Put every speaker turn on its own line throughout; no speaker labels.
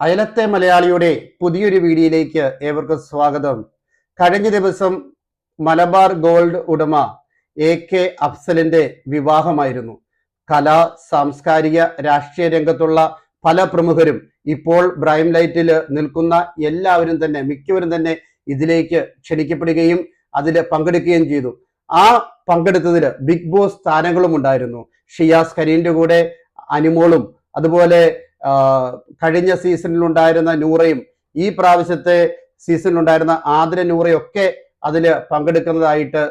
അയലത്തെ മലയാളിയുടെ പുതിയൊരു വീഡിയോയിലേക്ക് ഏവർക്കും സ്വാഗതം. കഴിഞ്ഞ ദിവസം മലബാർ ഗോൾഡ് ഉടമ AK അഫ്സലിന്റെ വിവാഹമായിരുന്നു. കലാ സാംസ്കാരിക രാഷ്ട്രീയ രംഗത്തുള്ള പല പ്രമുഖരും ഇപ്പോൾ ബ്രൈം ലൈറ്റിൽ നിൽക്കുന്ന എല്ലാവരും തന്നെ മിക്കവരും തന്നെ ഇതിലേക്ക് ക്ഷണിക്കപ്പെടുകയും അതിൽ പങ്കെടുക്കുകയും ചെയ്തു. ആ പങ്കെടുത്തതിൽ ബിഗ് ബോസ് താരങ്ങളും ഉണ്ടായിരുന്നു. ഷിയാസ് കരീന്റെ കൂടെ അനുമോളും അതുപോലെ കഴിഞ്ഞ സീസണിലുണ്ടായിരുന്ന നൂറയും ഈ പ്രാവശ്യത്തെ സീസണിലുണ്ടായിരുന്ന ആതിര നൂറയും ഒക്കെ അതിൽ പങ്കെടുക്കുന്നതായിട്ട്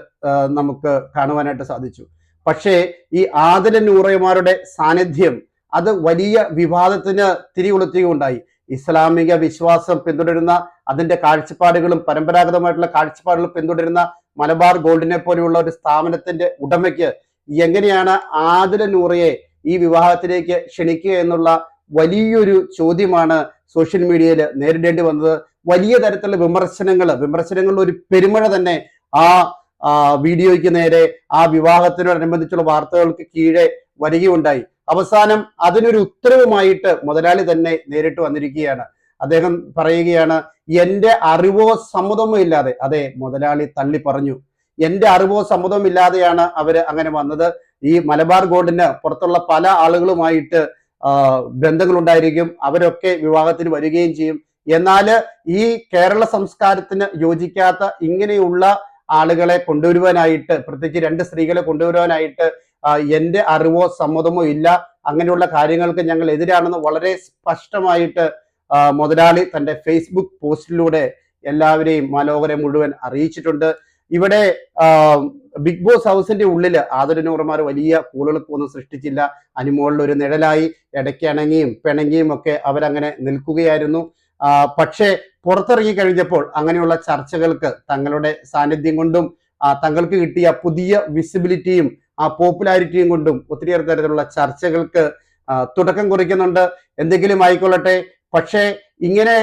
നമുക്ക് കാണുവാനായിട്ട് സാധിച്ചു. പക്ഷേ ഈ ആതിര നൂറയുമാരുടെ സാന്നിധ്യം അത് വലിയ വിവാദത്തിന് തിരികൊളുത്തുകയുണ്ടായി. ഇസ്ലാമിക വിശ്വാസം പിന്തുടരുന്ന അതിന്റെ കാഴ്ചപ്പാടുകളും പരമ്പരാഗതമായിട്ടുള്ള കാഴ്ചപ്പാടുകളും പിന്തുടരുന്ന മലബാർ ഗോൾഡിനെ പോലെയുള്ള ഒരു സ്ഥാപനത്തിന്റെ ഉടമയ്ക്ക് എങ്ങനെയാണ് ആതിര നൂറയെ ഈ വിവാഹത്തിലേക്ക് ക്ഷണിക്കുക എന്നുള്ള വലിയൊരു ചോദ്യമാണ് സോഷ്യൽ മീഡിയയിൽ നേരിടേണ്ടി വന്നത്. വലിയ തരത്തിലുള്ള വിമർശനങ്ങളുടെ ഒരു പെരുമഴ തന്നെ ആ വീഡിയോയ്ക്ക് നേരെ, ആ വിവാഹത്തിനോടനുബന്ധിച്ചുള്ള വാർത്തകൾക്ക് കീഴെ വരികയുണ്ടായി. അവസാനം അതിനൊരു ഉത്തരവുമായിട്ട് മുതലാളി തന്നെ നേരിട്ട് വന്നിരിക്കുകയാണ്. അദ്ദേഹം പറയുകയാണ്, എന്റെ അറിവോ സമ്മതമോ ഇല്ലാതെ, അതെ, മുതലാളി തള്ളി പറഞ്ഞു, എന്റെ അറിവോ സമ്മതവും ഇല്ലാതെയാണ് അവര് അങ്ങനെ വന്നത്. ഈ മലബാർ ഗോൾഡിന് പുറത്തുള്ള പല ആളുകളുമായിട്ട് ബന്ധങ്ങളുണ്ടായിരിക്കും, അവരൊക്കെ വിവാഹത്തിന് വരികയും ചെയ്യും. എന്നാൽ ഈ കേരള സംസ്കാരത്തിന് യോജിക്കാത്ത ഇങ്ങനെയുള്ള ആളുകളെ കൊണ്ടുവരുവാനായിട്ട്, പ്രത്യേകിച്ച് രണ്ട് സ്ത്രീകളെ കൊണ്ടുവരുവാനായിട്ട് എന്റെ അറിവോ സമ്മതമോ ഇല്ല, അങ്ങനെയുള്ള കാര്യങ്ങൾക്ക് ഞങ്ങൾ എതിരാണെന്ന് വളരെ സ്പഷ്ടമായിട്ട് മുതലാളി തന്റെ ഫേസ്ബുക്ക് പോസ്റ്റിലൂടെ എല്ലാവരെയും മാലോകരെ മുഴുവൻ അറിയിച്ചിട്ടുണ്ട്. ഇവിടെ ബിഗ് ബോസ് ഹൗസിന്റെ ഉള്ളിൽ ആതിര നൂറമാർ വലിയ കൂളുകൾക്കൊന്നും സൃഷ്ടിച്ചില്ല. അനുമോളിൽ ഒരു നിഴലായി ഇടയ്ക്ക് ഇണങ്ങിയും പിണങ്ങിയും ഒക്കെ അവരങ്ങനെ നിൽക്കുകയായിരുന്നു. പക്ഷേ പുറത്തിറങ്ങി കഴിഞ്ഞപ്പോൾ അങ്ങനെയുള്ള ചർച്ചകൾക്ക് തങ്ങളുടെ സാന്നിധ്യം കൊണ്ടും തങ്ങൾക്ക് കിട്ടിയ പുതിയ വിസിബിലിറ്റിയും ആ പോപ്പുലാരിറ്റിയും കൊണ്ടും ഒത്തിരിയേറെ തരത്തിലുള്ള ചർച്ചകൾക്ക് തുടക്കം കുറിക്കുന്നുണ്ട്. എന്തെങ്കിലും ആയിക്കൊള്ളട്ടെ, പക്ഷേ ഇങ്ങനെ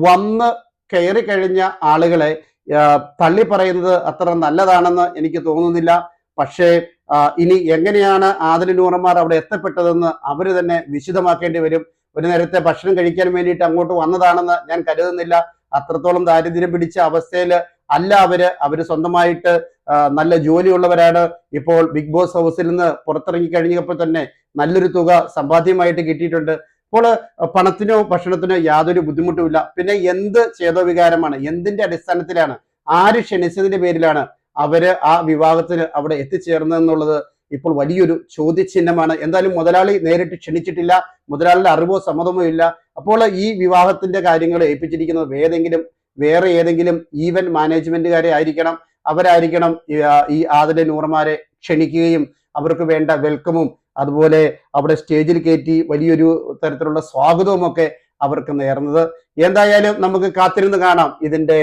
വന്ന് കയറി കഴിഞ്ഞ ആളുകളെ തള്ളി പറയുന്നത് അത്ര നല്ലതാണെന്ന് എനിക്ക് തോന്നുന്നില്ല. പക്ഷേ ഇനി എങ്ങനെയാണ് ആതിര നൂറമാർ അവിടെ എത്തപ്പെട്ടതെന്ന് അവര് തന്നെ വിശദമാക്കേണ്ടി വരും. ഒരു നേരത്തെ ഭക്ഷണം കഴിക്കാൻ വേണ്ടിയിട്ട് അങ്ങോട്ട് വന്നതാണെന്ന് ഞാൻ കരുതുന്നില്ല. അത്രത്തോളം ദാരിദ്ര്യം പിടിച്ച അവസ്ഥയിൽ അല്ല അവര് സ്വന്തമായിട്ട് നല്ല ജോലിയുള്ളവരാണ്. ഇപ്പോൾ ബിഗ് ബോസ് ഹൗസിൽ നിന്ന് പുറത്തിറങ്ങി കഴിഞ്ഞപ്പോൾ തന്നെ നല്ലൊരു തുക സമ്പാദ്യമായിട്ട് കിട്ടിയിട്ടുണ്ട്. അപ്പോൾ പണത്തിനോ ഭക്ഷണത്തിനോ യാതൊരു ബുദ്ധിമുട്ടുമില്ല. പിന്നെ എന്ത് ചേതോവികാരമാണ്, എന്തിന്റെ അടിസ്ഥാനത്തിലാണ്, ആര് ക്ഷണിച്ചതിന്റെ പേരിലാണ് അവര് ആ വിവാഹത്തിന് അവിടെ എത്തിച്ചേർന്നതെന്നുള്ളത് ഇപ്പോൾ വലിയൊരു ചോദ്യചിഹ്നമാണ്. എന്തായാലും മുതലാളി നേരിട്ട് ക്ഷണിച്ചിട്ടില്ല, മുതലാളിയുടെ അറിവോ സമ്മതമോ ഇല്ല. അപ്പോൾ ഈ വിവാഹത്തിന്റെ കാര്യങ്ങൾ ഏൽപ്പിച്ചിരിക്കുന്നത് വേറെ ഏതെങ്കിലും ഈവന്റ് മാനേജ്മെന്റുകാരെ ആയിരിക്കണം. അവരായിരിക്കണം ഈ ആതിര നൂറമാരെ ക്ഷണിക്കുകയും അവർക്ക് വേണ്ട വെൽക്കമും അതുപോലെ അവിടെ സ്റ്റേജിൽ കയറ്റി വലിയൊരു തരത്തിലുള്ള സ്വാഗതവും ഒക്കെ അവർക്ക് നേർന്നത്. എന്തായാലും നമുക്ക് കാത്തിരുന്ന് കാണാം ഇതിന്റെ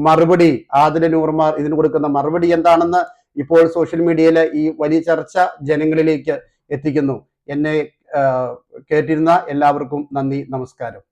മറുപടി. ആതിര നൂറമാർ ഇതിന് കൊടുക്കുന്ന മറുപടി എന്താണെന്ന് ഇപ്പോൾ സോഷ്യൽ മീഡിയയിലെ ഈ വലിയ ചർച്ച ജനങ്ങളിലേക്ക് എത്തിക്കുന്നു. എന്നെ കേട്ടിരുന്ന എല്ലാവർക്കും നന്ദി, നമസ്കാരം.